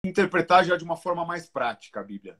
interpretar já de uma forma mais prática a Bíblia.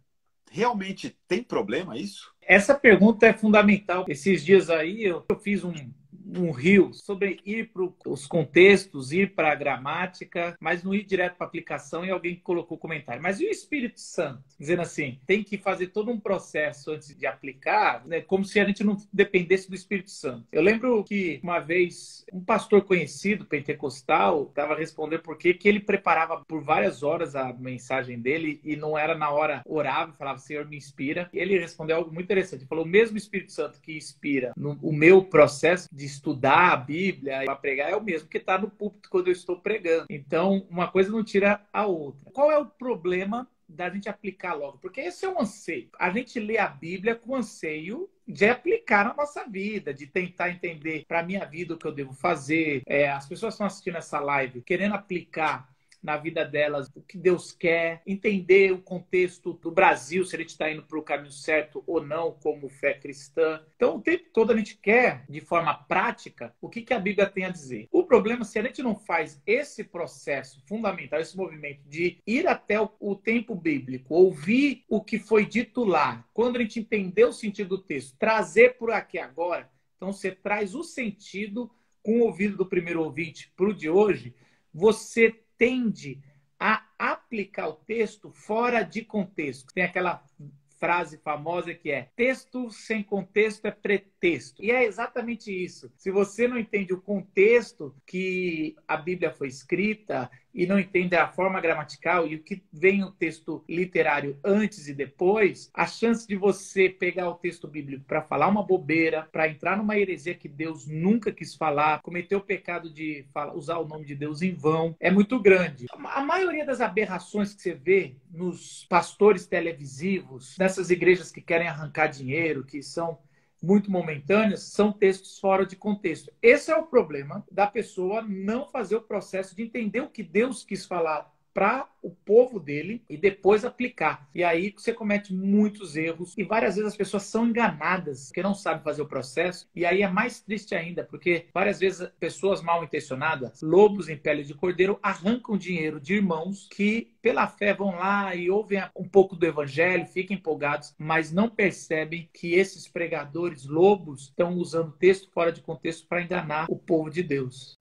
Realmente tem problema isso? Essa pergunta é fundamental. Esses dias aí eu fiz um reel sobre ir para os contextos, ir para a gramática, mas não ir direto para a aplicação, e alguém colocou comentário. Mas e o Espírito Santo? Dizendo assim, tem que fazer todo um processo antes de aplicar, né, como se a gente não dependesse do Espírito Santo. Eu lembro que uma vez um pastor conhecido, pentecostal, estava respondendo por que ele preparava por várias horas a mensagem dele e não era na hora orava, falava, Senhor, me inspira. E ele respondeu algo muito interessante. Ele falou, o mesmo Espírito Santo que inspira o meu processo de estudar a Bíblia para pregar é o mesmo que está no púlpito quando eu estou pregando. Então, uma coisa não tira a outra. Qual é o problema da gente aplicar logo? Porque esse é um anseio. A gente lê a Bíblia com anseio de aplicar na nossa vida, de tentar entender para a minha vida o que eu devo fazer. As pessoas estão assistindo essa live querendo aplicar na vida delas o que Deus quer, entender o contexto do Brasil, se a gente está indo para o caminho certo ou não, como fé cristã. Então, o tempo todo a gente quer, de forma prática, o que a Bíblia tem a dizer. O problema, se a gente não faz esse processo fundamental, esse movimento de ir até o tempo bíblico, ouvir o que foi dito lá, quando a gente entender o sentido do texto, trazer por aqui agora, então você traz o sentido com o ouvido do primeiro ouvinte para o de hoje, você tende a aplicar o texto fora de contexto. Tem aquela frase famosa que é texto sem contexto é pretexto. E é exatamente isso. Se você não entende o contexto que a Bíblia foi escrita e não entende a forma gramatical e o que vem o texto literário antes e depois, a chance de você pegar o texto bíblico para falar uma bobeira, para entrar numa heresia que Deus nunca quis falar, cometer o pecado de usar o nome de Deus em vão, é muito grande. A maioria das aberrações que você vê nos pastores televisivos, nessas igrejas que querem arrancar dinheiro, que são muito momentâneas, são textos fora de contexto. Esse é o problema da pessoa não fazer o processo de entender o que Deus quis falar para o povo dele e depois aplicar. E aí você comete muitos erros e várias vezes as pessoas são enganadas porque não sabem fazer o processo. E aí é mais triste ainda, porque várias vezes pessoas mal intencionadas, lobos em pele de cordeiro, arrancam dinheiro de irmãos que pela fé vão lá e ouvem um pouco do evangelho, ficam empolgados, mas não percebem que esses pregadores lobos estão usando texto fora de contexto para enganar o povo de Deus.